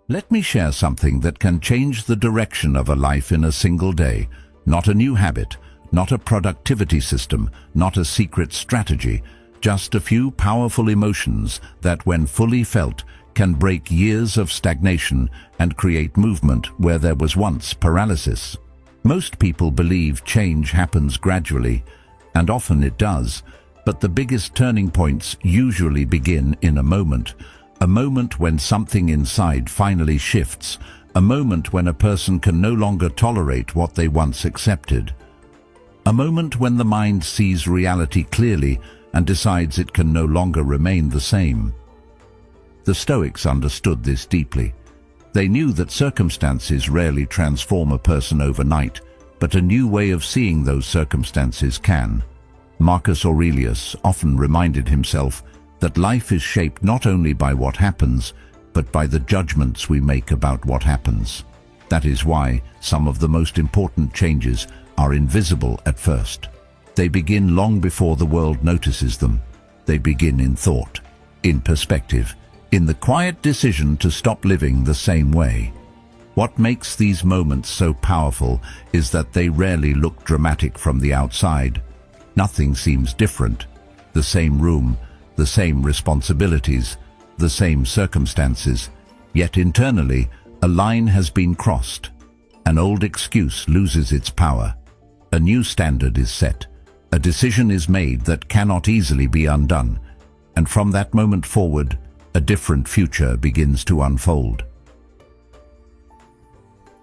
Let me share something that can change the direction of a life in a single day. Not a new habit, not a productivity system, not a secret strategy, just a few powerful emotions that, when fully felt, can break years of stagnation and create movement where there was once paralysis. Most people believe change happens gradually, and often it does, but the biggest turning points usually begin in a moment when something inside finally shifts, a moment when a person can no longer tolerate what they once accepted. A moment when the mind sees reality clearly and decides it can no longer remain the same. The Stoics understood this deeply. They knew that circumstances rarely transform a person overnight, but a new way of seeing those circumstances can. Marcus Aurelius often reminded himself that life is shaped not only by what happens, but by the judgments we make about what happens. That is why some of the most important changes are invisible at first. They begin long before the world notices them. They begin in thought, in perspective, in the quiet decision to stop living the same way. What makes these moments so powerful is that they rarely look dramatic from the outside. Nothing seems different. The same room, the same responsibilities, the same circumstances, yet internally a line has been crossed. An old excuse loses its power. A new standard is set. A decision is made that cannot easily be undone, and from that moment forward, a different future begins to unfold.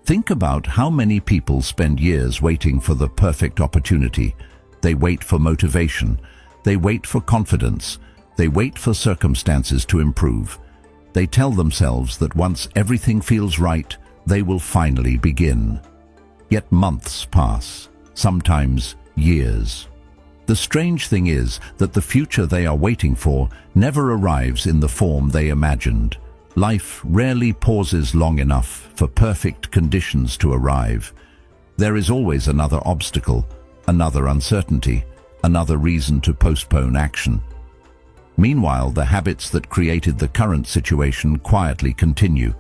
Think about how many people spend years waiting for the perfect opportunity. They wait for motivation. They wait for confidence. They wait for circumstances to improve. They tell themselves that once everything feels right, they will finally begin. Yet months pass, sometimes years. The strange thing is that the future they are waiting for never arrives in the form they imagined. Life rarely pauses long enough for perfect conditions to arrive. There is always another obstacle, another uncertainty, another reason to postpone action. Meanwhile, the habits that created the current situation quietly continue.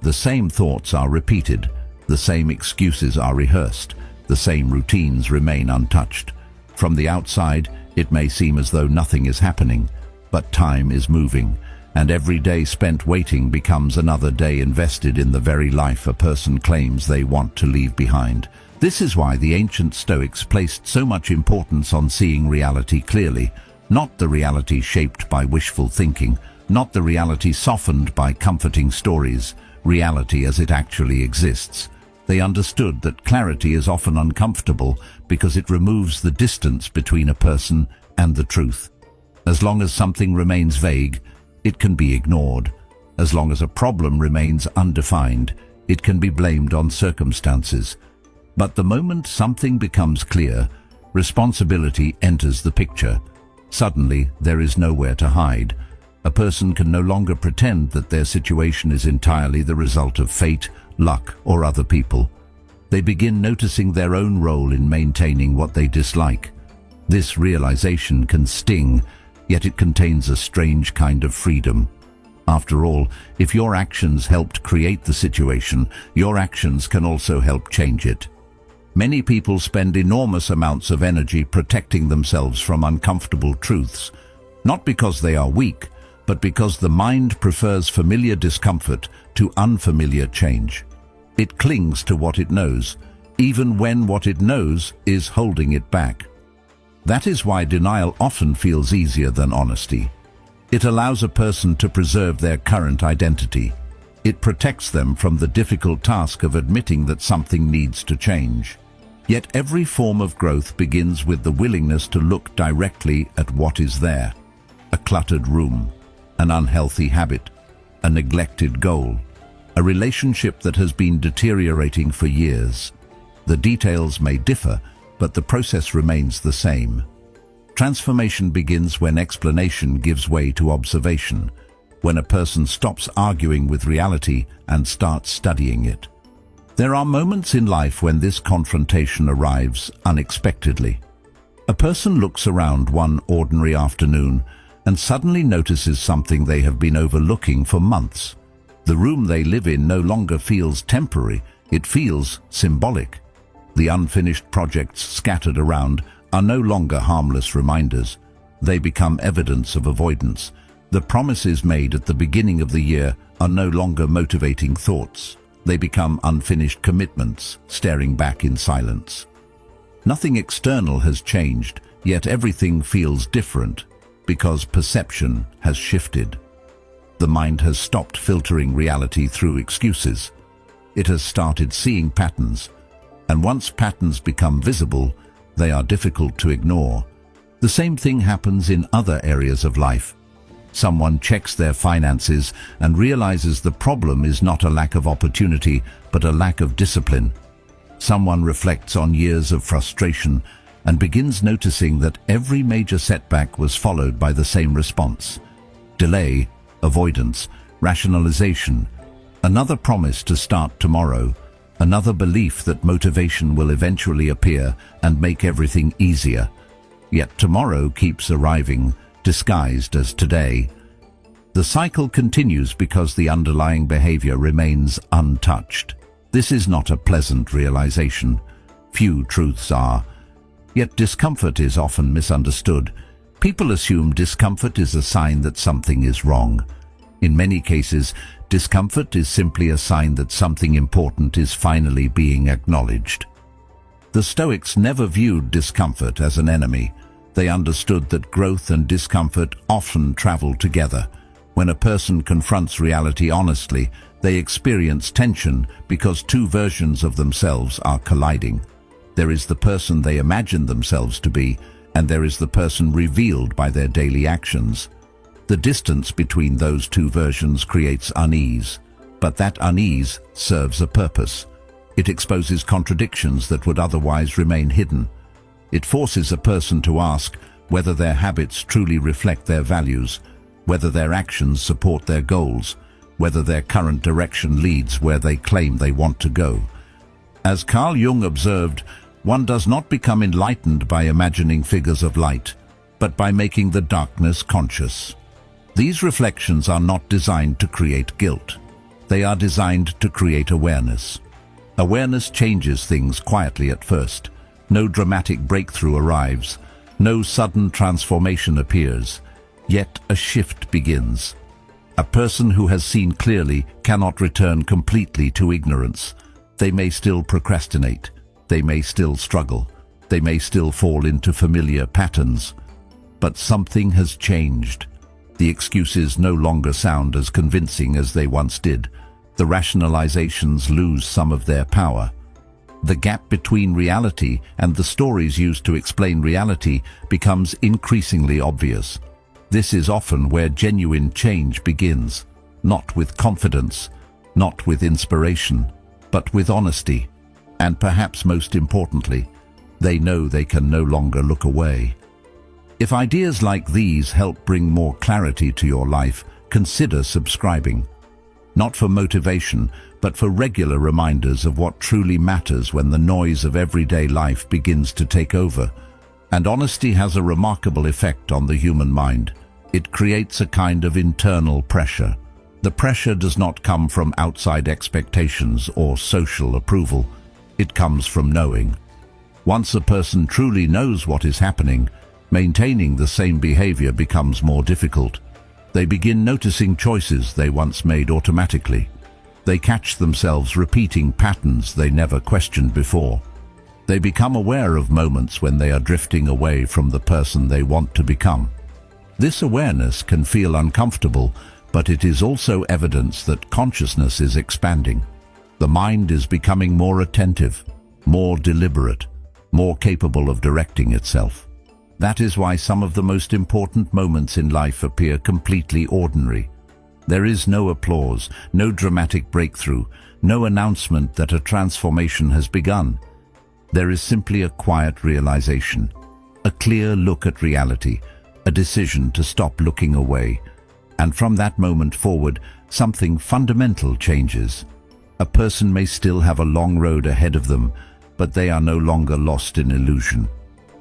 The same thoughts are repeated, the same excuses are rehearsed, the same routines remain untouched. From the outside, it may seem as though nothing is happening, but time is moving, and every day spent waiting becomes another day invested in the very life a person claims they want to leave behind. This is why the ancient Stoics placed so much importance on seeing reality clearly, not the reality shaped by wishful thinking, not the reality softened by comforting stories, reality as it actually exists. They understood that clarity is often uncomfortable because it removes the distance between a person and the truth. As long as something remains vague, it can be ignored. As long as a problem remains undefined, it can be blamed on circumstances. But the moment something becomes clear, responsibility enters the picture. Suddenly, there is nowhere to hide. A person can no longer pretend that their situation is entirely the result of fate, luck, or other people. They begin noticing their own role in maintaining what they dislike. This realization can sting, yet it contains a strange kind of freedom. After all, if your actions helped create the situation, your actions can also help change it. Many people spend enormous amounts of energy protecting themselves from uncomfortable truths, not because they are weak, but because the mind prefers familiar discomfort to unfamiliar change. It clings to what it knows, even when what it knows is holding it back. That is why denial often feels easier than honesty. It allows a person to preserve their current identity. It protects them from the difficult task of admitting that something needs to change. Yet every form of growth begins with the willingness to look directly at what is there. A cluttered room, an unhealthy habit, a neglected goal, a relationship that has been deteriorating for years. The details may differ, but the process remains the same. Transformation begins when explanation gives way to observation, when a person stops arguing with reality and starts studying it. There are moments in life when this confrontation arrives unexpectedly. A person looks around one ordinary afternoon and suddenly notices something they have been overlooking for months. The room they live in no longer feels temporary, it feels symbolic. The unfinished projects scattered around are no longer harmless reminders. They become evidence of avoidance. The promises made at the beginning of the year are no longer motivating thoughts. They become unfinished commitments, staring back in silence. Nothing external has changed, yet everything feels different, because perception has shifted. The mind has stopped filtering reality through excuses. It has started seeing patterns, and once patterns become visible, they are difficult to ignore. The same thing happens in other areas of life. Someone checks their finances and realizes the problem is not a lack of opportunity, but a lack of discipline. Someone reflects on years of frustration and begins noticing that every major setback was followed by the same response: delay, avoidance, rationalization, another promise to start tomorrow, another belief that motivation will eventually appear and make everything easier. Yet tomorrow keeps arriving, disguised as today. The cycle continues because the underlying behavior remains untouched. This is not a pleasant realization. Few truths are. Yet discomfort is often misunderstood. People assume discomfort is a sign that something is wrong. In many cases, discomfort is simply a sign that something important is finally being acknowledged. The Stoics never viewed discomfort as an enemy. They understood that growth and discomfort often travel together. When a person confronts reality honestly, they experience tension because two versions of themselves are colliding. There is the person they imagine themselves to be, and there is the person revealed by their daily actions. The distance between those two versions creates unease, but that unease serves a purpose. It exposes contradictions that would otherwise remain hidden. It forces a person to ask whether their habits truly reflect their values, whether their actions support their goals, whether their current direction leads where they claim they want to go. As Carl Jung observed, one does not become enlightened by imagining figures of light, but by making the darkness conscious. These reflections are not designed to create guilt. They are designed to create awareness. Awareness changes things quietly at first. No dramatic breakthrough arrives. No sudden transformation appears. Yet a shift begins. A person who has seen clearly cannot return completely to ignorance. They may still procrastinate. They may still struggle. They may still fall into familiar patterns. But something has changed. The excuses no longer sound as convincing as they once did. The rationalizations lose some of their power. The gap between reality and the stories used to explain reality becomes increasingly obvious. This is often where genuine change begins, not with confidence, not with inspiration, but with honesty. And perhaps most importantly, they know they can no longer look away. If ideas like these help bring more clarity to your life, consider subscribing. Not for motivation, but for regular reminders of what truly matters when the noise of everyday life begins to take over. And honesty has a remarkable effect on the human mind. It creates a kind of internal pressure. The pressure does not come from outside expectations or social approval. It comes from knowing. Once a person truly knows what is happening, maintaining the same behavior becomes more difficult. They begin noticing choices they once made automatically. They catch themselves repeating patterns they never questioned before. They become aware of moments when they are drifting away from the person they want to become. This awareness can feel uncomfortable, but it is also evidence that consciousness is expanding. The mind is becoming more attentive, more deliberate, more capable of directing itself. That is why some of the most important moments in life appear completely ordinary. There is no applause, no dramatic breakthrough, no announcement that a transformation has begun. There is simply a quiet realization, a clear look at reality, a decision to stop looking away. And from that moment forward, something fundamental changes. A person may still have a long road ahead of them, but they are no longer lost in illusion.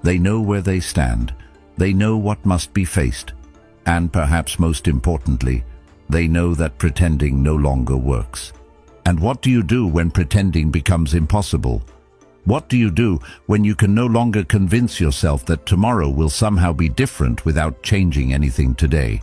They know where they stand. They know what must be faced. And perhaps most importantly, They know that pretending no longer works. And what do you do when pretending becomes impossible? What do you do when you can no longer convince yourself that tomorrow will somehow be different without changing anything today?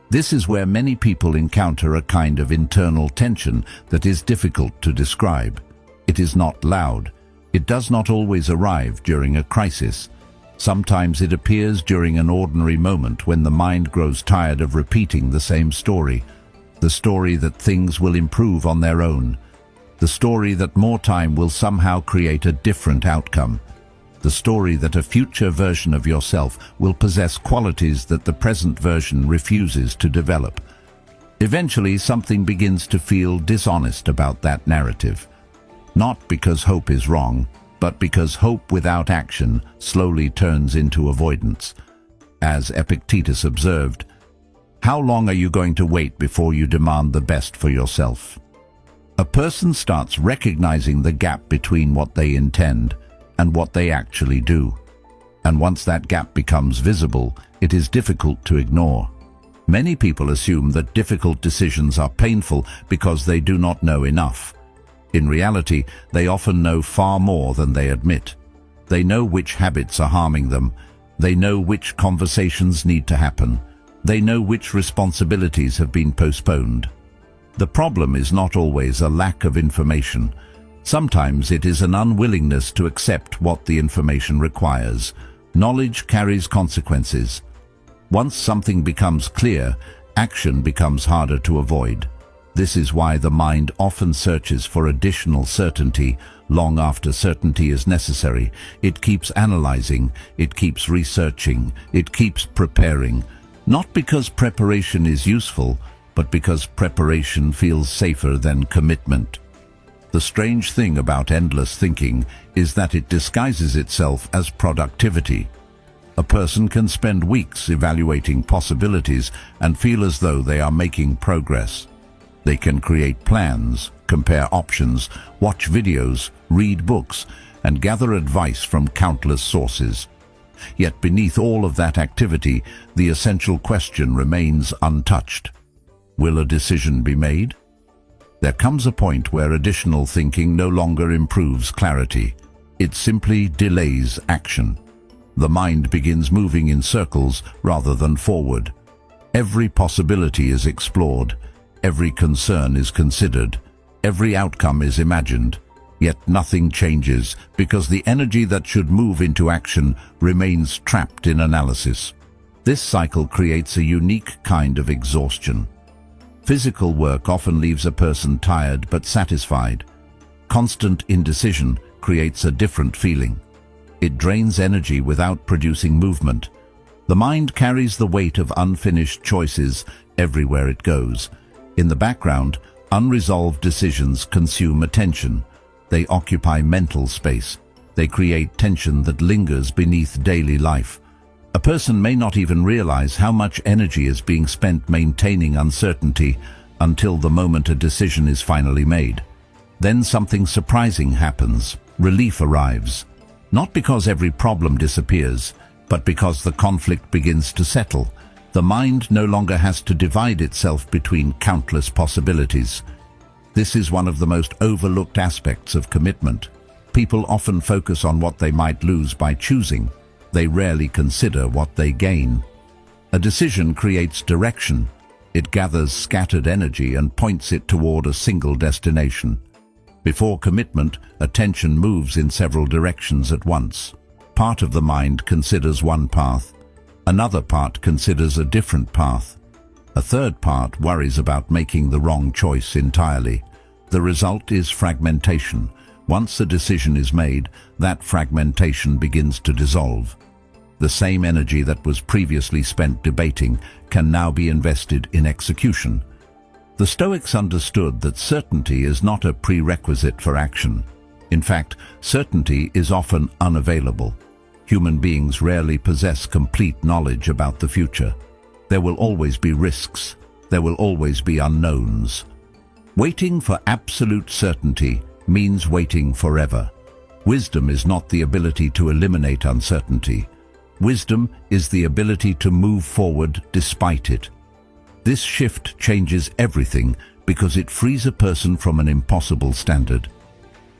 This is where many people encounter a kind of internal tension that is difficult to describe. It is not loud. It does not always arrive during a crisis. Sometimes it appears during an ordinary moment when the mind grows tired of repeating the same story. The story that things will improve on their own. The story that more time will somehow create a different outcome. The story that a future version of yourself will possess qualities that the present version refuses to develop. Eventually, something begins to feel dishonest about that narrative. Not because hope is wrong, but because hope without action slowly turns into avoidance. As Epictetus observed, how long are you going to wait before you demand the best for yourself? A person starts recognizing the gap between what they intend and what they actually do. And once that gap becomes visible, it is difficult to ignore. Many people assume that difficult decisions are painful because they do not know enough. In reality, they often know far more than they admit. They know which habits are harming them. They know which conversations need to happen. They know which responsibilities have been postponed. The problem is not always a lack of information. Sometimes it is an unwillingness to accept what the information requires. Knowledge carries consequences. Once something becomes clear, action becomes harder to avoid. This is why the mind often searches for additional certainty long after certainty is necessary. It keeps analyzing, it keeps researching, it keeps preparing. Not because preparation is useful, but because preparation feels safer than commitment. The strange thing about endless thinking is that it disguises itself as productivity. A person can spend weeks evaluating possibilities and feel as though they are making progress. They can create plans, compare options, watch videos, read books, and gather advice from countless sources. Yet beneath all of that activity, the essential question remains untouched. Will a decision be made? There comes a point where additional thinking no longer improves clarity. It simply delays action. The mind begins moving in circles rather than forward. Every possibility is explored. Every concern is considered. Every outcome is imagined. Yet nothing changes because the energy that should move into action remains trapped in analysis. This cycle creates a unique kind of exhaustion. Physical work often leaves a person tired but satisfied. Constant indecision creates a different feeling. It drains energy without producing movement. The mind carries the weight of unfinished choices everywhere it goes. In the background, unresolved decisions consume attention. They occupy mental space. They create tension that lingers beneath daily life. A person may not even realize how much energy is being spent maintaining uncertainty until the moment a decision is finally made. Then something surprising happens. Relief arrives. Not because every problem disappears, but because the conflict begins to settle. The mind no longer has to divide itself between countless possibilities. This is one of the most overlooked aspects of commitment. People often focus on what they might lose by choosing. They rarely consider what they gain. A decision creates direction. It gathers scattered energy and points it toward a single destination. Before commitment, attention moves in several directions at once. Part of the mind considers one path. Another part considers a different path. A third part worries about making the wrong choice entirely. The result is fragmentation. Once a decision is made, that fragmentation begins to dissolve. The same energy that was previously spent debating can now be invested in execution. The Stoics understood that certainty is not a prerequisite for action. In fact, certainty is often unavailable. Human beings rarely possess complete knowledge about the future. There will always be risks. There will always be unknowns. Waiting for absolute certainty means waiting forever. Wisdom is not the ability to eliminate uncertainty. Wisdom is the ability to move forward despite it. This shift changes everything because it frees a person from an impossible standard.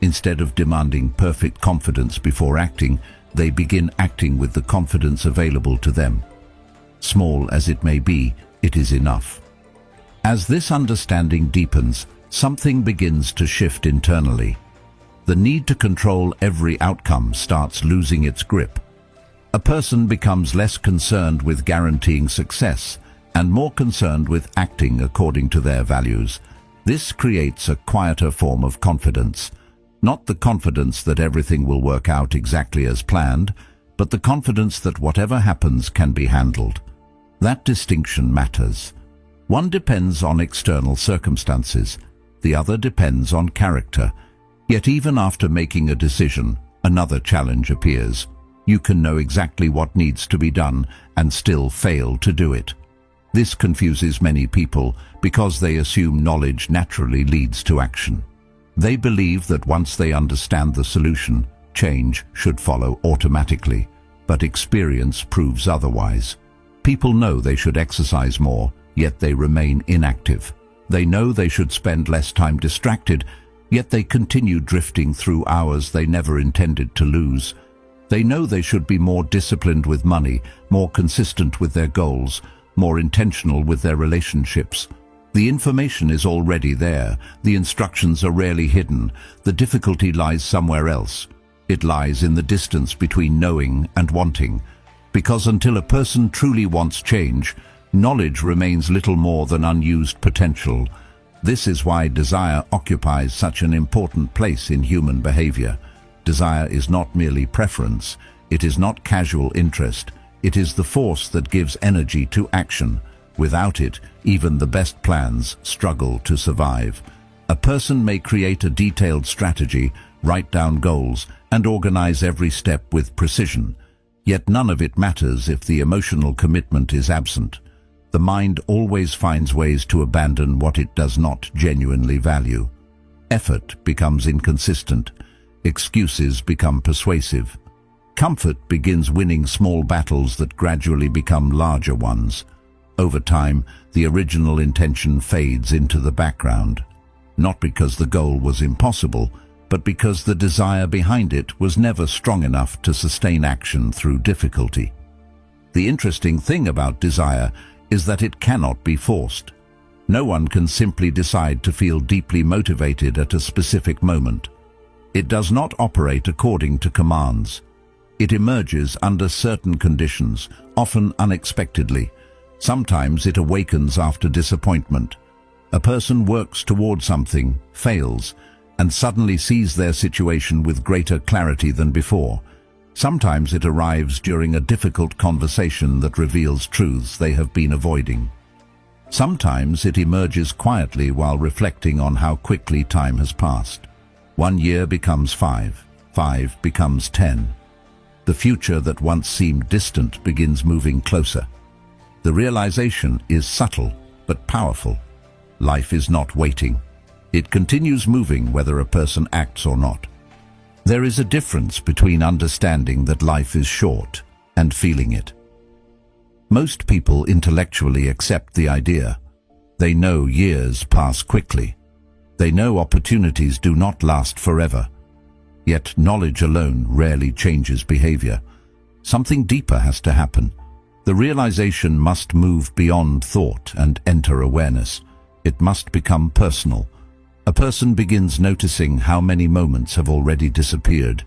Instead of demanding perfect confidence before acting, they begin acting with the confidence available to them. Small as it may be, it is enough. As this understanding deepens, something begins to shift internally. The need to control every outcome starts losing its grip. A person becomes less concerned with guaranteeing success and more concerned with acting according to their values. This creates a quieter form of confidence. Not the confidence that everything will work out exactly as planned, but the confidence that whatever happens can be handled. That distinction matters. One depends on external circumstances, the other depends on character. Yet even after making a decision, another challenge appears. You can know exactly what needs to be done and still fail to do it. This confuses many people because they assume knowledge naturally leads to action. They believe that once they understand the solution, change should follow automatically, but experience proves otherwise. People know they should exercise more, yet they remain inactive. They know they should spend less time distracted, yet they continue drifting through hours they never intended to lose. They know they should be more disciplined with money, more consistent with their goals, more intentional with their relationships. The information is already there. The instructions are rarely hidden. The difficulty lies somewhere else. It lies in the distance between knowing and wanting. Because until a person truly wants change, knowledge remains little more than unused potential. This is why desire occupies such an important place in human behavior. Desire is not merely preference. It is not casual interest. It is the force that gives energy to action. Without it, even the best plans struggle to survive. A person may create a detailed strategy, write down goals, and organize every step with precision. Yet none of it matters if the emotional commitment is absent. The mind always finds ways to abandon what it does not genuinely value. Effort becomes inconsistent. Excuses become persuasive. Comfort begins winning small battles that gradually become larger ones. Over time, the original intention fades into the background, not because the goal was impossible, but because the desire behind it was never strong enough to sustain action through difficulty. The interesting thing about desire is that it cannot be forced. No one can simply decide to feel deeply motivated at a specific moment. It does not operate according to commands. It emerges under certain conditions, often unexpectedly. Sometimes it awakens after disappointment. A person works toward something, fails, and suddenly sees their situation with greater clarity than before. Sometimes it arrives during a difficult conversation that reveals truths they have been avoiding. Sometimes it emerges quietly while reflecting on how quickly time has passed. 1 year becomes 5, 5 becomes 10. The future that once seemed distant begins moving closer. The realization is subtle but powerful. Life is not waiting. It continues moving whether a person acts or not. There is a difference between understanding that life is short and feeling it. Most people intellectually accept the idea. They know years pass quickly. They know opportunities do not last forever. Yet knowledge alone rarely changes behavior. Something deeper has to happen. The realization must move beyond thought and enter awareness. It must become personal. A person begins noticing how many moments have already disappeared.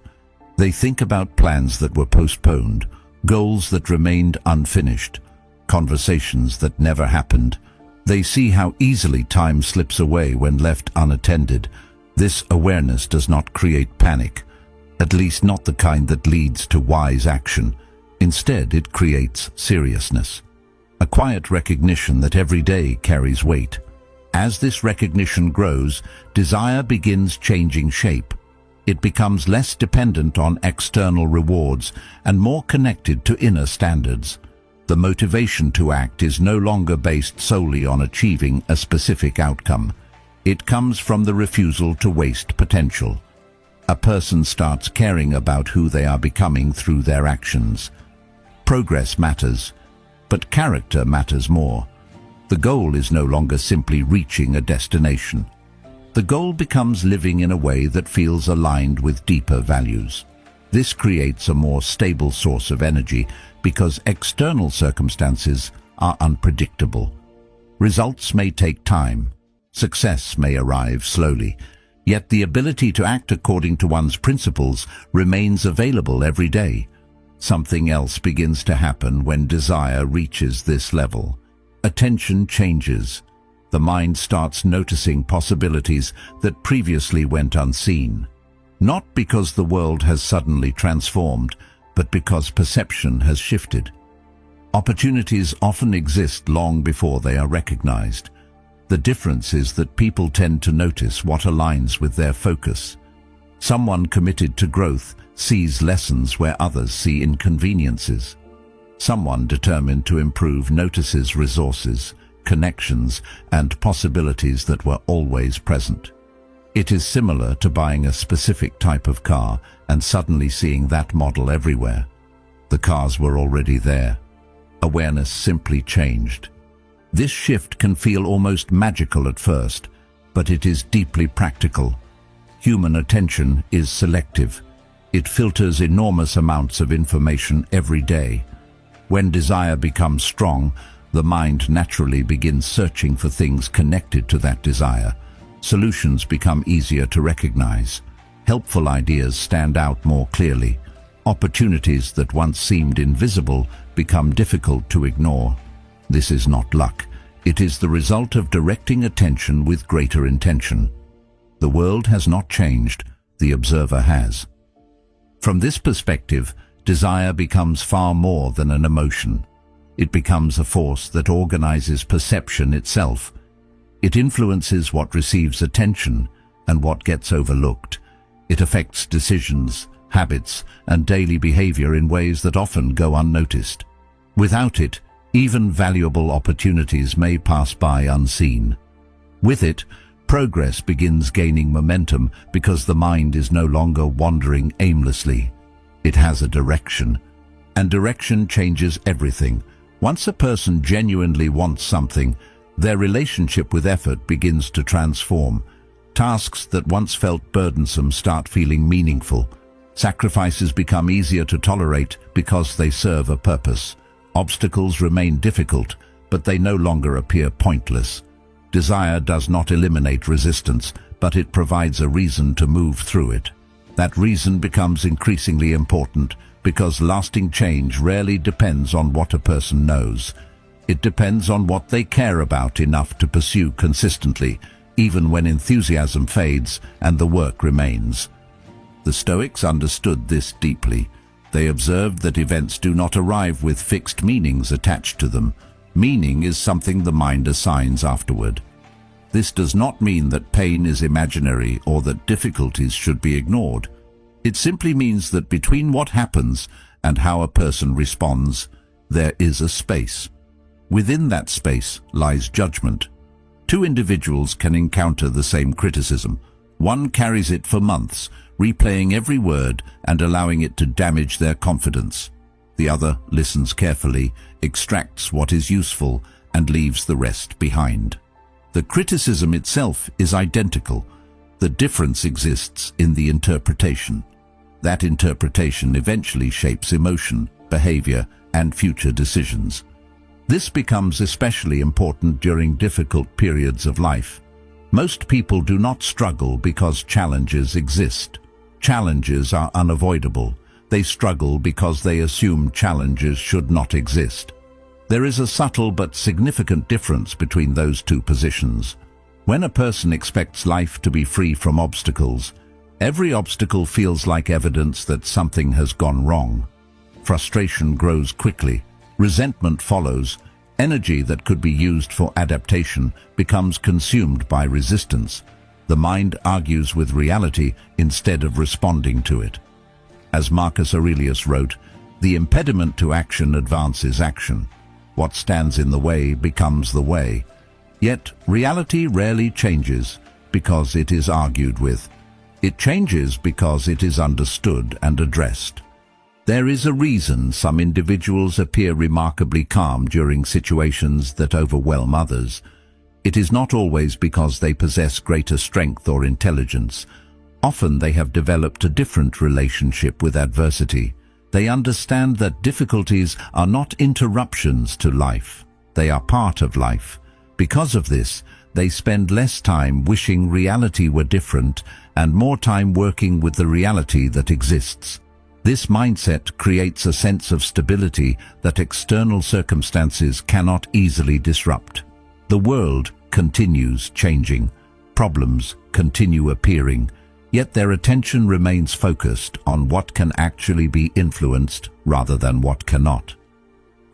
They think about plans that were postponed, goals that remained unfinished, conversations that never happened. They see how easily time slips away when left unattended. This awareness does not create panic, at least not the kind that leads to wise action. Instead, it creates seriousness, a quiet recognition that every day carries weight. As this recognition grows, desire begins changing shape. It becomes less dependent on external rewards and more connected to inner standards. The motivation to act is no longer based solely on achieving a specific outcome. It comes from the refusal to waste potential. A person starts caring about who they are becoming through their actions. Progress matters, but character matters more. The The goal is no longer simply reaching a destination. The goal becomes living in a way that feels aligned with deeper values. This creates a more stable source of energy because external circumstances are unpredictable. Results may take time. Success may arrive slowly. Yet the ability to act according to one's principles remains available every day. Something else begins to happen when desire reaches this level. Attention changes. The mind starts noticing possibilities that previously went unseen. Not because the world has suddenly transformed, but because perception has shifted. Opportunities often exist long before they are recognized. The difference is that people tend to notice what aligns with their focus. Someone committed to growth sees lessons where others see inconveniences. Someone determined to improve notices resources, connections, and possibilities that were always present. It is similar to buying a specific type of car and suddenly seeing that model everywhere. The cars were already there. Awareness simply changed. This shift can feel almost magical at first, but it is deeply practical. Human attention is selective. It filters enormous amounts of information every day. When desire becomes strong, the mind naturally begins searching for things connected to that desire. Solutions become easier to recognize. Helpful ideas stand out more clearly. Opportunities that once seemed invisible become difficult to ignore. This is not luck. It is the result of directing attention with greater intention. The world has not changed, the observer has. From this perspective, desire becomes far more than an emotion. It becomes a force that organizes perception itself. It influences what receives attention and what gets overlooked. It affects decisions, habits, and daily behavior in ways that often go unnoticed. Without it, even valuable opportunities may pass by unseen. With it, progress begins gaining momentum because the mind is no longer wandering aimlessly. It has a direction, and direction changes everything. Once a person genuinely wants something, their relationship with effort begins to transform. Tasks that once felt burdensome start feeling meaningful. Sacrifices become easier to tolerate because they serve a purpose. Obstacles remain difficult, but they no longer appear pointless. Desire does not eliminate resistance, but it provides a reason to move through it. That reason becomes increasingly important because lasting change rarely depends on what a person knows. It depends on what they care about enough to pursue consistently, even when enthusiasm fades and the work remains. The Stoics understood this deeply. They observed that events do not arrive with fixed meanings attached to them. Meaning is something the mind assigns afterward. This does not mean that pain is imaginary or that difficulties should be ignored. It simply means that between what happens and how a person responds, there is a space. Within that space lies judgment. Two individuals can encounter the same criticism. One carries it for months, replaying every word and allowing it to damage their confidence. The other listens carefully, extracts what is useful, and leaves the rest behind. The criticism itself is identical. The difference exists in the interpretation. That interpretation eventually shapes emotion, behavior, and future decisions. This becomes especially important during difficult periods of life. Most people do not struggle because challenges exist. Challenges are unavoidable. They struggle because they assume challenges should not exist. There is a subtle but significant difference between those two positions. When a person expects life to be free from obstacles, every obstacle feels like evidence that something has gone wrong. Frustration grows quickly. Resentment follows. Energy that could be used for adaptation becomes consumed by resistance. The mind argues with reality instead of responding to it. As Marcus Aurelius wrote, the impediment to action advances action. What stands in the way becomes the way. Yet reality rarely changes because it is argued with. It changes because it is understood and addressed. There is a reason some individuals appear remarkably calm during situations that overwhelm others. It is not always because they possess greater strength or intelligence. Often they have developed a different relationship with adversity. They understand that difficulties are not interruptions to life. They are part of life. Because of this, they spend less time wishing reality were different and more time working with the reality that exists. This mindset creates a sense of stability that external circumstances cannot easily disrupt. The world continues changing. Problems continue appearing, yet their attention remains focused on what can actually be influenced rather than what cannot.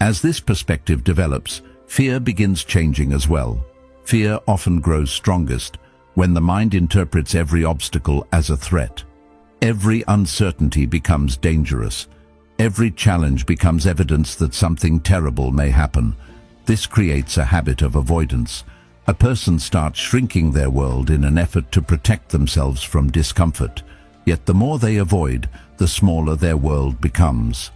As this perspective develops, fear begins changing as well. Fear often grows strongest when the mind interprets every obstacle as a threat. Every uncertainty becomes dangerous. Every challenge becomes evidence that something terrible may happen. This creates a habit of avoidance. A person starts shrinking their world in an effort to protect themselves from discomfort. Yet the more they avoid, the smaller their world becomes.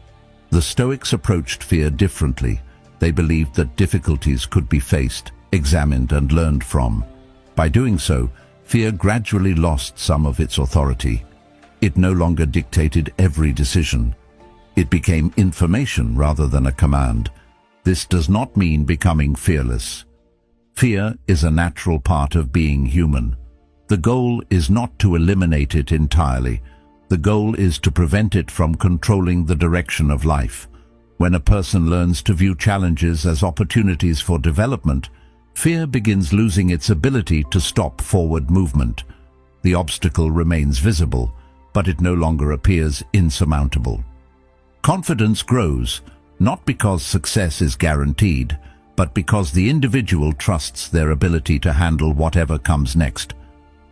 The Stoics approached fear differently. They believed that difficulties could be faced, examined, and learned from. By doing so, fear gradually lost some of its authority. It no longer dictated every decision. It became information rather than a command. This does not mean becoming fearless. Fear is a natural part of being human. The goal is not to eliminate it entirely. The goal is to prevent it from controlling the direction of life. When a person learns to view challenges as opportunities for development, fear begins losing its ability to stop forward movement. The obstacle remains visible, but it no longer appears insurmountable. Confidence grows, not because success is guaranteed, but because the individual trusts their ability to handle whatever comes next.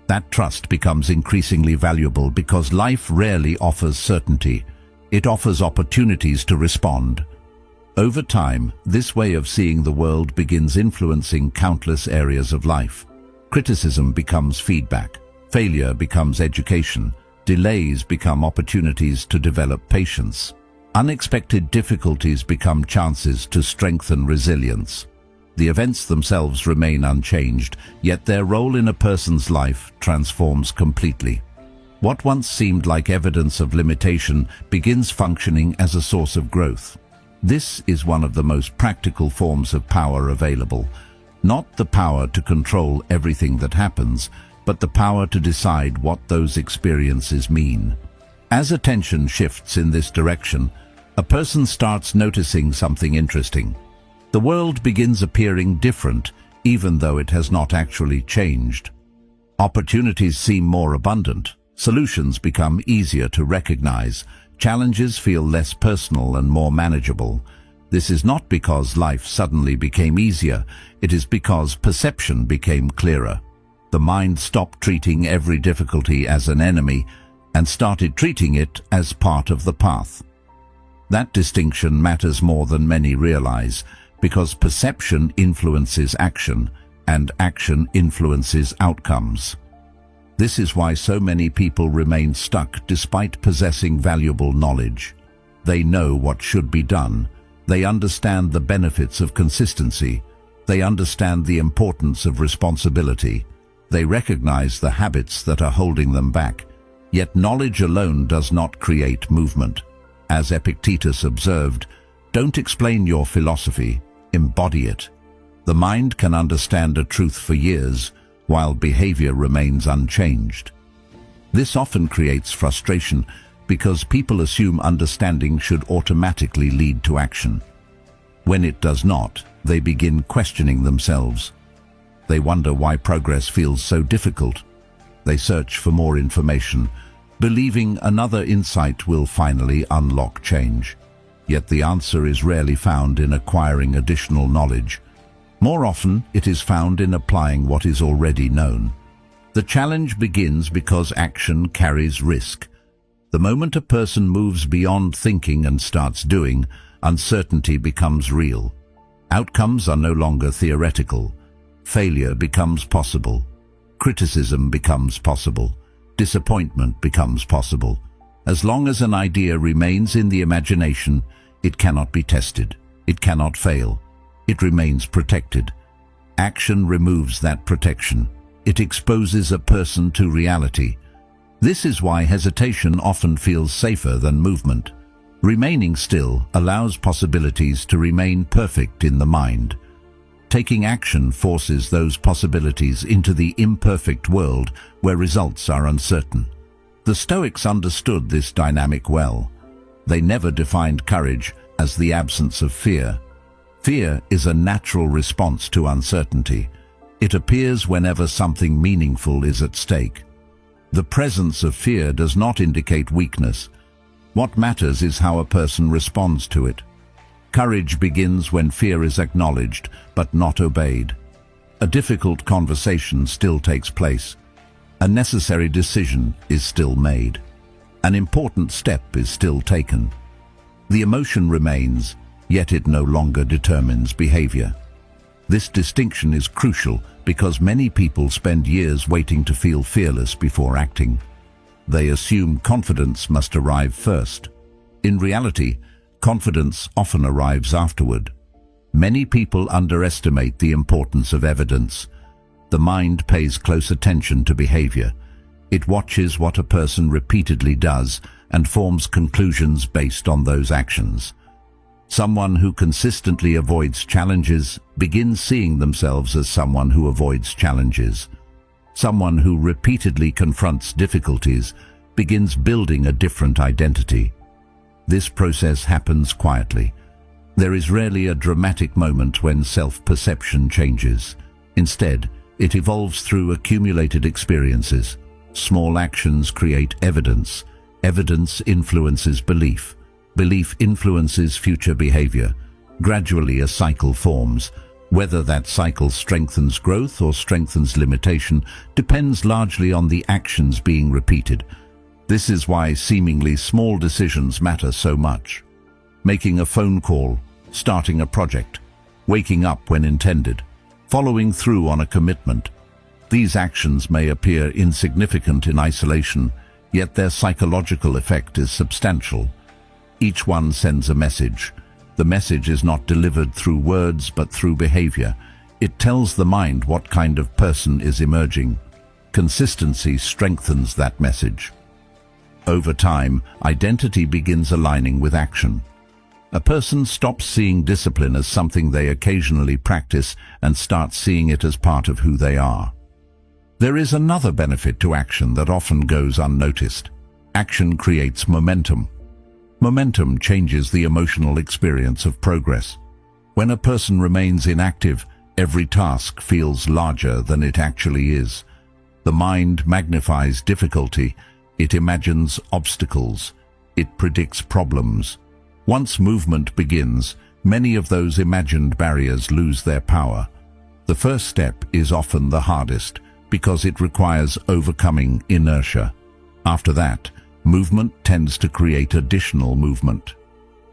That trust becomes increasingly valuable because life rarely offers certainty. It offers opportunities to respond. Over time, this way of seeing the world begins influencing countless areas of life. Criticism becomes feedback. Failure becomes education. Delays become opportunities to develop patience. Unexpected difficulties become chances to strengthen resilience. The events themselves remain unchanged, yet their role in a person's life transforms completely. What once seemed like evidence of limitation begins functioning as a source of growth. This is one of the most practical forms of power available. Not the power to control everything that happens, but the power to decide what those experiences mean. As attention shifts in this direction, a person starts noticing something interesting. The world begins appearing different, even though it has not actually changed. Opportunities seem more abundant. Solutions become easier to recognize. Challenges feel less personal and more manageable. This is not because life suddenly became easier. It is because perception became clearer. The mind stopped treating every difficulty as an enemy and started treating it as part of the path. That distinction matters more than many realize, because perception influences action, and action influences outcomes. This is why so many people remain stuck despite possessing valuable knowledge. They know what should be done. They understand the benefits of consistency. They understand the importance of responsibility. They recognize the habits that are holding them back. Yet knowledge alone does not create movement. As Epictetus observed, don't explain your philosophy, embody it. The mind can understand a truth for years, while behavior remains unchanged. This often creates frustration because people assume understanding should automatically lead to action. When it does not, they begin questioning themselves. They wonder why progress feels so difficult. They search for more information, believing another insight will finally unlock change. Yet the answer is rarely found in acquiring additional knowledge. More often, it is found in applying what is already known. The challenge begins because action carries risk. The moment a person moves beyond thinking and starts doing, uncertainty becomes real. Outcomes are no longer theoretical. Failure becomes possible. Criticism becomes possible. Disappointment becomes possible. As long as an idea remains in the imagination, it cannot be tested. It cannot fail. It remains protected. Action removes that protection. It exposes a person to reality. This is why hesitation often feels safer than movement. Remaining still allows possibilities to remain perfect in the mind. Taking action forces those possibilities into the imperfect world where results are uncertain. The Stoics understood this dynamic well. They never defined courage as the absence of fear. Fear is a natural response to uncertainty. It appears whenever something meaningful is at stake. The presence of fear does not indicate weakness. What matters is how a person responds to it. Courage begins when fear is acknowledged but not obeyed. A difficult conversation still takes place. A necessary decision is still made. An important step is still taken. The emotion remains, yet it no longer determines behavior. This distinction is crucial because many people spend years waiting to feel fearless before acting. They assume confidence must arrive first. In reality, confidence often arrives afterward. Many people underestimate the importance of evidence. The mind pays close attention to behavior. It watches what a person repeatedly does and forms conclusions based on those actions. Someone who consistently avoids challenges begins seeing themselves as someone who avoids challenges. Someone who repeatedly confronts difficulties begins building a different identity. This process happens quietly. There is rarely a dramatic moment when self-perception changes. Instead, it evolves through accumulated experiences. Small actions create evidence. Evidence influences belief. Belief influences future behavior. Gradually, a cycle forms. Whether that cycle strengthens growth or strengthens limitation depends largely on the actions being repeated. This is why seemingly small decisions matter so much. Making a phone call, starting a project, waking up when intended, following through on a commitment. These actions may appear insignificant in isolation, yet their psychological effect is substantial. Each one sends a message. The message is not delivered through words but through behavior. It tells the mind what kind of person is emerging. Consistency strengthens that message. Over time, identity begins aligning with action. A person stops seeing discipline as something they occasionally practice and starts seeing it as part of who they are. There is another benefit to action that often goes unnoticed. Action creates momentum. Momentum changes the emotional experience of progress. When a person remains inactive, every task feels larger than it actually is. The mind magnifies difficulty. It imagines obstacles. It predicts problems. Once movement begins, many of those imagined barriers lose their power. The first step is often the hardest because it requires overcoming inertia. After that, movement tends to create additional movement.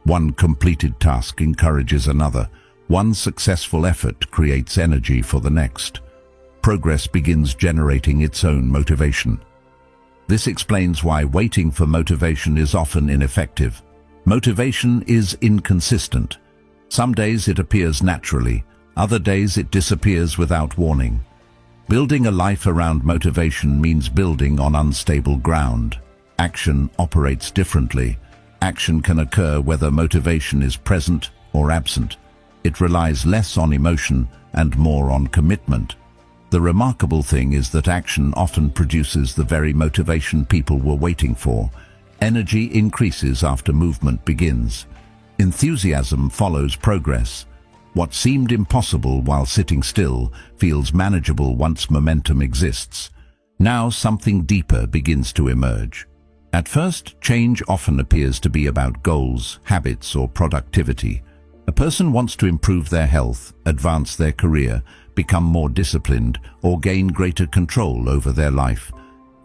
One completed task encourages another. One successful effort creates energy for the next. Progress begins generating its own motivation. This explains why waiting for motivation is often ineffective. Motivation is inconsistent. Some days it appears naturally, other days it disappears without warning. Building a life around motivation means building on unstable ground. Action operates differently. Action can occur whether motivation is present or absent. It relies less on emotion and more on commitment. The remarkable thing is that action often produces the very motivation people were waiting for. Energy increases after movement begins. Enthusiasm follows progress. What seemed impossible while sitting still feels manageable once momentum exists. Now something deeper begins to emerge. At first, change often appears to be about goals, habits, or productivity. A person wants to improve their health, advance their career, become more disciplined, or gain greater control over their life.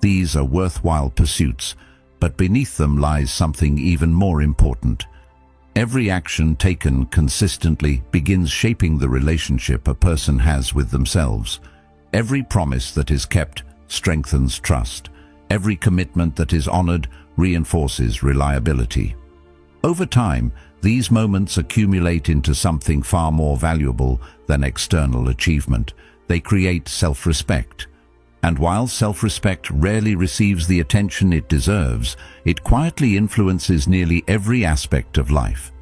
These are worthwhile pursuits, but beneath them lies something even more important. Every action taken consistently begins shaping the relationship a person has with themselves. Every promise that is kept strengthens trust. Every commitment that is honored reinforces reliability. Over time, these moments accumulate into something far more valuable than external achievement. They create self-respect. And while self-respect rarely receives the attention it deserves, it quietly influences nearly every aspect of life.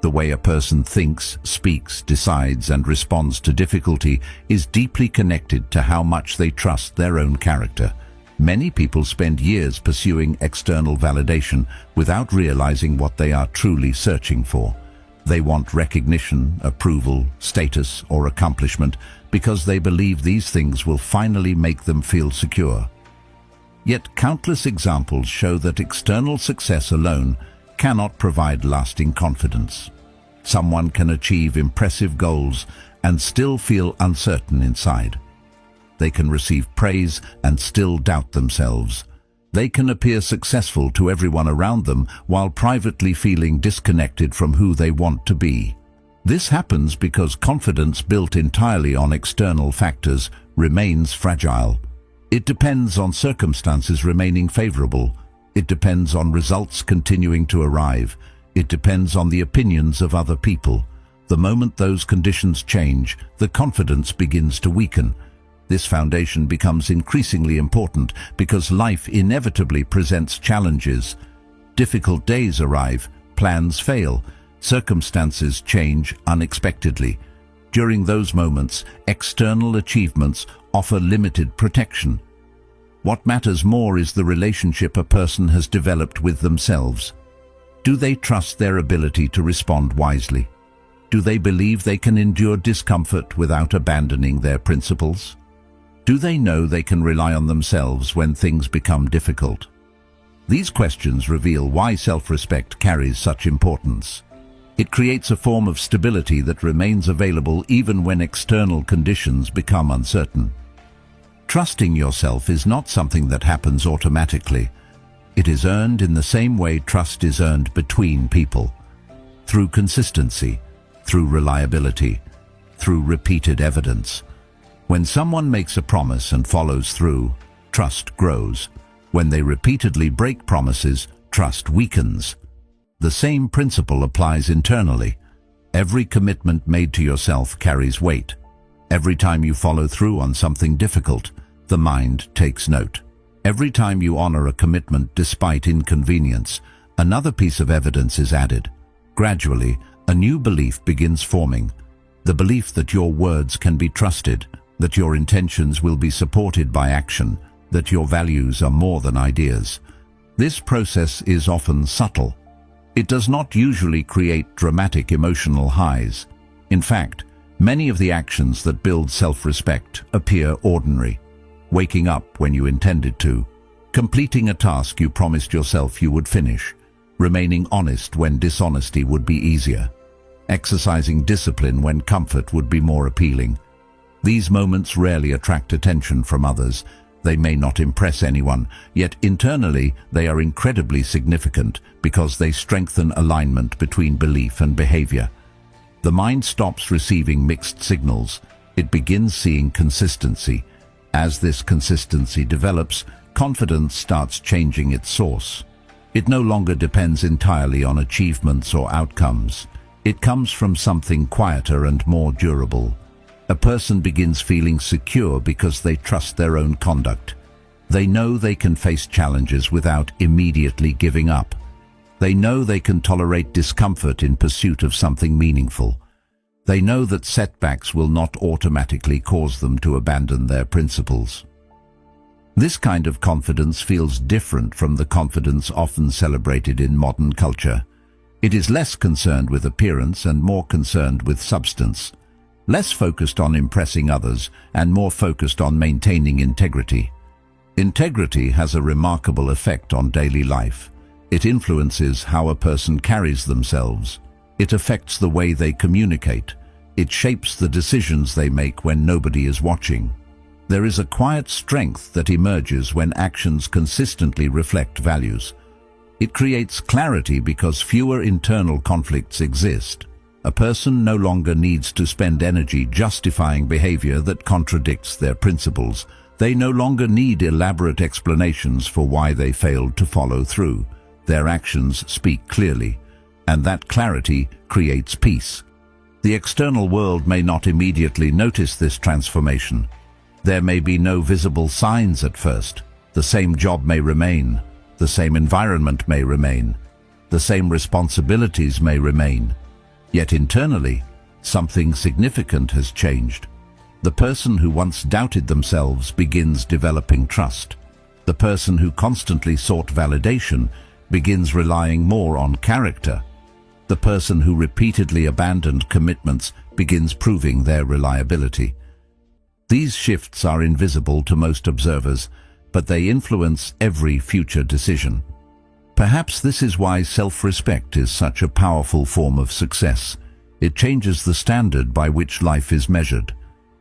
The way a person thinks, speaks, decides, and responds to difficulty is deeply connected to how much they trust their own character. Many people spend years pursuing external validation without realizing what they are truly searching for. They want recognition, approval, status, or accomplishment because they believe these things will finally make them feel secure. Yet countless examples show that external success alone cannot provide lasting confidence. Someone can achieve impressive goals and still feel uncertain inside. They can receive praise and still doubt themselves. They can appear successful to everyone around them while privately feeling disconnected from who they want to be. This happens because confidence built entirely on external factors remains fragile. It depends on circumstances remaining favorable. It depends on results continuing to arrive. It depends on the opinions of other people. The moment those conditions change, the confidence begins to weaken. This foundation becomes increasingly important because life inevitably presents challenges. Difficult days arrive, plans fail, circumstances change unexpectedly. During those moments, external achievements offer limited protection. What matters more is the relationship a person has developed with themselves. Do they trust their ability to respond wisely? Do they believe they can endure discomfort without abandoning their principles? Do they know they can rely on themselves when things become difficult? These questions reveal why self-respect carries such importance. It creates a form of stability that remains available even when external conditions become uncertain. Trusting yourself is not something that happens automatically. It is earned in the same way trust is earned between people. Through consistency, through reliability, through repeated evidence. When someone makes a promise and follows through, trust grows. When they repeatedly break promises, trust weakens. The same principle applies internally. Every commitment made to yourself carries weight. Every time you follow through on something difficult, the mind takes note. Every time you honor a commitment despite inconvenience, another piece of evidence is added. Gradually, a new belief begins forming. The belief that your words can be trusted, that your intentions will be supported by action, that your values are more than ideas. This process is often subtle. It does not usually create dramatic emotional highs. In fact, many of the actions that build self-respect appear ordinary. Waking up when you intended to, completing a task you promised yourself you would finish, remaining honest when dishonesty would be easier, exercising discipline when comfort would be more appealing. These moments rarely attract attention from others. They may not impress anyone, yet internally they are incredibly significant because they strengthen alignment between belief and behavior. The mind stops receiving mixed signals. It begins seeing consistency. As this consistency develops, confidence starts changing its source. It no longer depends entirely on achievements or outcomes. It comes from something quieter and more durable. A person begins feeling secure because they trust their own conduct. They know they can face challenges without immediately giving up. They know they can tolerate discomfort in pursuit of something meaningful. They know that setbacks will not automatically cause them to abandon their principles. This kind of confidence feels different from the confidence often celebrated in modern culture. It is less concerned with appearance and more concerned with substance, less focused on impressing others and more focused on maintaining integrity. Integrity has a remarkable effect on daily life. It influences how a person carries themselves. It affects the way they communicate. It shapes the decisions they make when nobody is watching. There is a quiet strength that emerges when actions consistently reflect values. It creates clarity because fewer internal conflicts exist. A person no longer needs to spend energy justifying behavior that contradicts their principles. They no longer need elaborate explanations for why they failed to follow through. Their actions speak clearly, and that clarity creates peace. The external world may not immediately notice this transformation. There may be no visible signs at first. The same job may remain, the same environment may remain, the same responsibilities may remain. Yet internally, something significant has changed. The person who once doubted themselves begins developing trust. The person who constantly sought validation begins relying more on character. The person who repeatedly abandoned commitments begins proving their reliability. These shifts are invisible to most observers, but they influence every future decision. Perhaps this is why self-respect is such a powerful form of success. It changes the standard by which life is measured.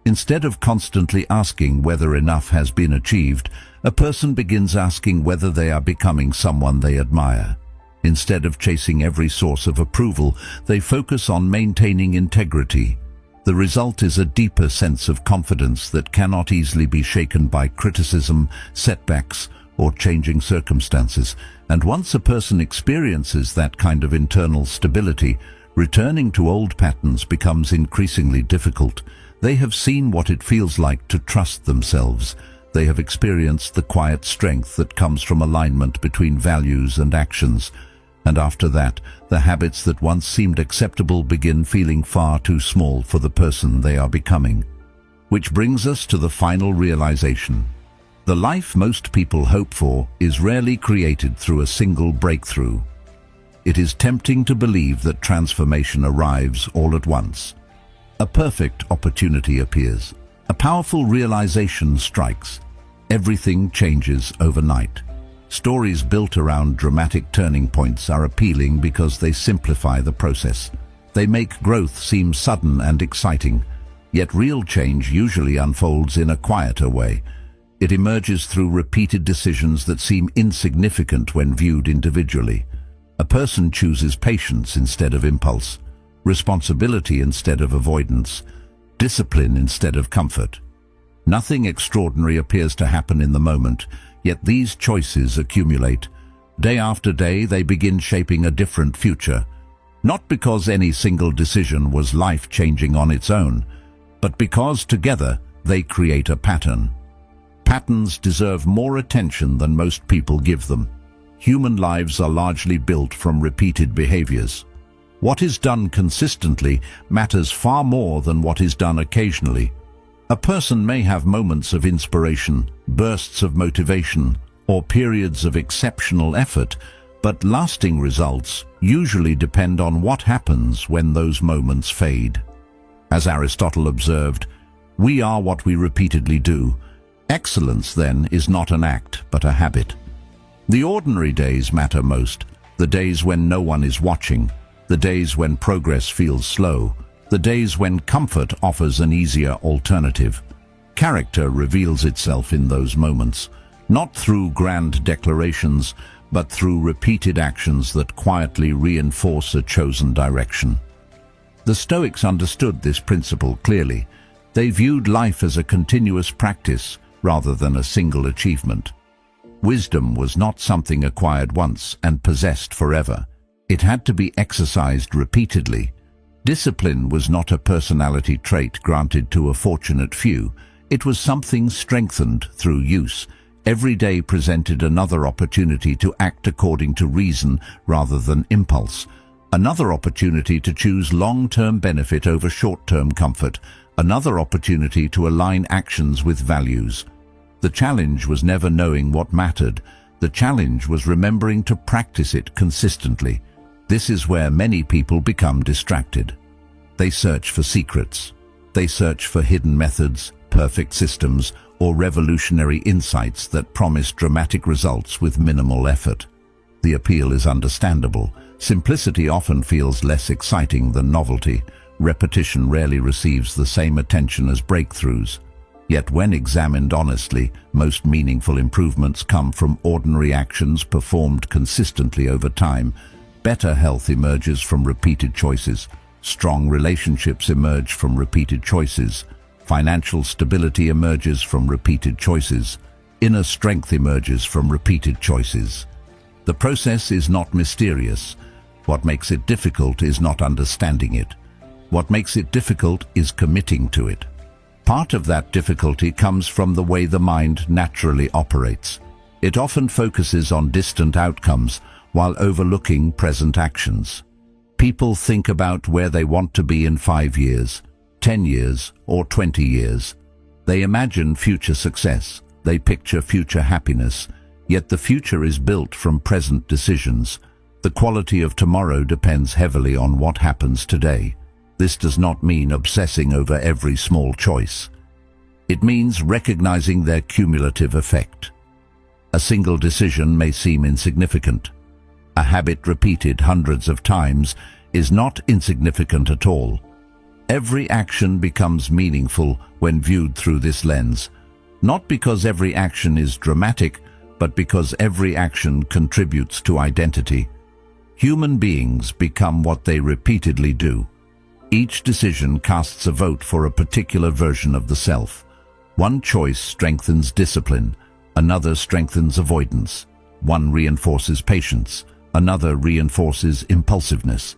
Instead of constantly asking whether enough has been achieved, a person begins asking whether they are becoming someone they admire. Instead of chasing every source of approval, they focus on maintaining integrity. The result is a deeper sense of confidence that cannot easily be shaken by criticism, setbacks, or changing circumstances. And once a person experiences that kind of internal stability, returning to old patterns becomes increasingly difficult. They have seen what it feels like to trust themselves. They have experienced the quiet strength that comes from alignment between values and actions. And after that, the habits that once seemed acceptable begin feeling far too small for the person they are becoming. Which brings us to the final realization. The life most people hope for is rarely created through a single breakthrough. It is tempting to believe that transformation arrives all at once. A perfect opportunity appears. A powerful realization strikes. Everything changes overnight. Stories built around dramatic turning points are appealing because they simplify the process. They make growth seem sudden and exciting, yet real change usually unfolds in a quieter way. It emerges through repeated decisions that seem insignificant when viewed individually. A person chooses patience instead of impulse, responsibility instead of avoidance, discipline instead of comfort. Nothing extraordinary appears to happen in the moment, yet these choices accumulate. Day after day, they begin shaping a different future. Not because any single decision was life-changing on its own, but because together they create a pattern. Patterns deserve more attention than most people give them. Human lives are largely built from repeated behaviors. What is done consistently matters far more than what is done occasionally. A person may have moments of inspiration, bursts of motivation, or periods of exceptional effort, but lasting results usually depend on what happens when those moments fade. As Aristotle observed, we are what we repeatedly do. Excellence, then, is not an act, but a habit. The ordinary days matter most, the days when no one is watching, the days when progress feels slow, the days when comfort offers an easier alternative. Character reveals itself in those moments, not through grand declarations, but through repeated actions that quietly reinforce a chosen direction. The Stoics understood this principle clearly. They viewed life as a continuous practice rather than a single achievement. Wisdom was not something acquired once and possessed forever. It had to be exercised repeatedly. Discipline was not a personality trait granted to a fortunate few. It was something strengthened through use. Every day presented another opportunity to act according to reason rather than impulse. Another opportunity to choose long-term benefit over short-term comfort. Another opportunity to align actions with values. The challenge was never knowing what mattered. The challenge was remembering to practice it consistently. This is where many people become distracted. They search for secrets. They search for hidden methods, perfect systems, or revolutionary insights that promise dramatic results with minimal effort. The appeal is understandable. Simplicity often feels less exciting than novelty. Repetition rarely receives the same attention as breakthroughs. Yet when examined honestly, most meaningful improvements come from ordinary actions performed consistently over time. Better health emerges from repeated choices. Strong relationships emerge from repeated choices. Financial stability emerges from repeated choices. Inner strength emerges from repeated choices. The process is not mysterious. What makes it difficult is not understanding it. What makes it difficult is committing to it. Part of that difficulty comes from the way the mind naturally operates. It often focuses on distant outcomes while overlooking present actions. People think about where they want to be in 5 years, 10 years, or 20 years. They imagine future success. They picture future happiness. Yet the future is built from present decisions. The quality of tomorrow depends heavily on what happens today. This does not mean obsessing over every small choice. It means recognizing their cumulative effect. A single decision may seem insignificant. A habit repeated hundreds of times is not insignificant at all. Every action becomes meaningful when viewed through this lens, not because every action is dramatic, but because every action contributes to identity. Human beings become what they repeatedly do. Each decision casts a vote for a particular version of the self. One choice strengthens discipline, another strengthens avoidance. One reinforces patience, another reinforces impulsiveness.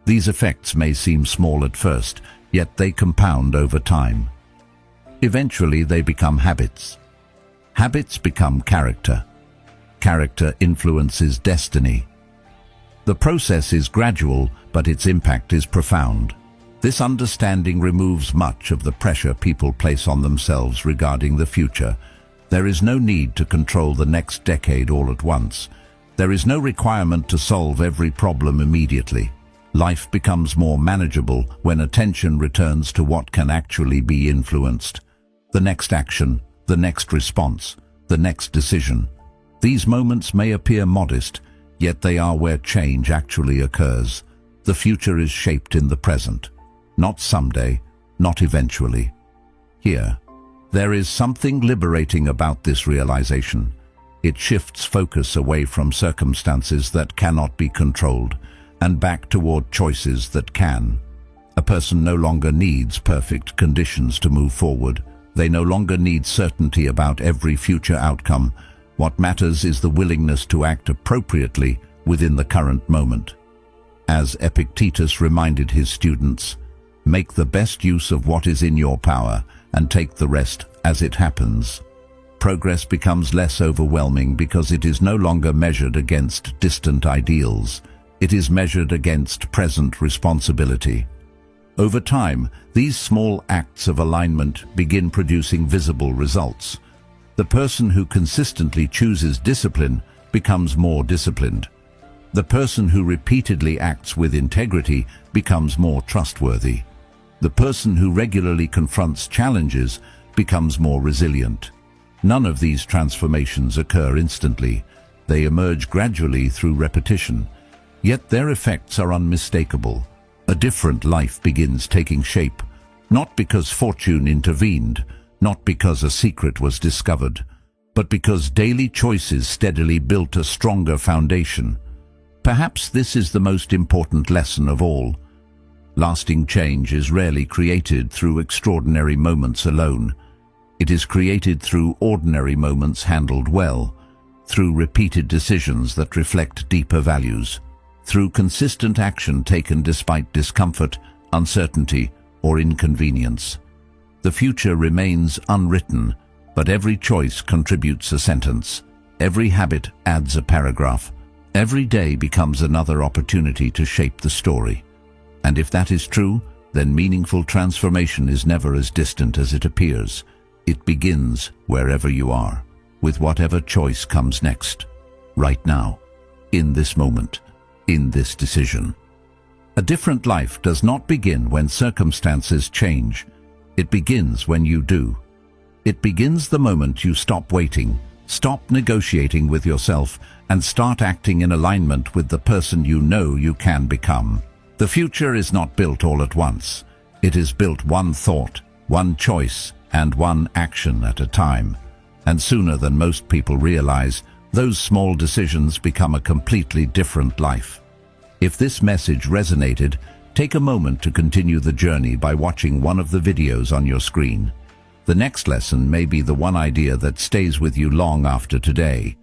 These effects may seem small at first, yet they compound over time. Eventually they become habits. Habits become character. Character influences destiny. The process is gradual, but its impact is profound. This understanding removes much of the pressure people place on themselves regarding the future. There is no need to control the next decade all at once. There is no requirement to solve every problem immediately. Life becomes more manageable when attention returns to what can actually be influenced. The next action, the next response, the next decision. These moments may appear modest, yet they are where change actually occurs. The future is shaped in the present. Not someday, not eventually. Here, there is something liberating about this realization. It shifts focus away from circumstances that cannot be controlled and back toward choices that can. A person no longer needs perfect conditions to move forward. They no longer need certainty about every future outcome. What matters is the willingness to act appropriately within the current moment. As Epictetus reminded his students, make the best use of what is in your power and take the rest as it happens. Progress becomes less overwhelming because it is no longer measured against distant ideals. It is measured against present responsibility. Over time, these small acts of alignment begin producing visible results. The person who consistently chooses discipline becomes more disciplined. The person who repeatedly acts with integrity becomes more trustworthy. The person who regularly confronts challenges becomes more resilient. None of these transformations occur instantly. They emerge gradually through repetition, yet their effects are unmistakable. A different life begins taking shape, not because fortune intervened, not because a secret was discovered, but because daily choices steadily built a stronger foundation. Perhaps this is the most important lesson of all. Lasting change is rarely created through extraordinary moments alone. It is created through ordinary moments handled well, through repeated decisions that reflect deeper values, through consistent action taken despite discomfort, uncertainty, or inconvenience. The future remains unwritten, but every choice contributes a sentence. Every habit adds a paragraph. Every day becomes another opportunity to shape the story. And if that is true, then meaningful transformation is never as distant as it appears. It begins wherever you are, with whatever choice comes next, right now, in this moment, in this decision. A different life does not begin when circumstances change. It begins when you do. It begins the moment you stop waiting, stop negotiating with yourself, and start acting in alignment with the person you know you can become. The future is not built all at once. It is built one thought, one choice, and one action at a time. And sooner than most people realize, those small decisions become a completely different life. If this message resonated, Take a moment to continue the journey by watching one of the videos on your screen. The next lesson may be the one idea that stays with you long after today.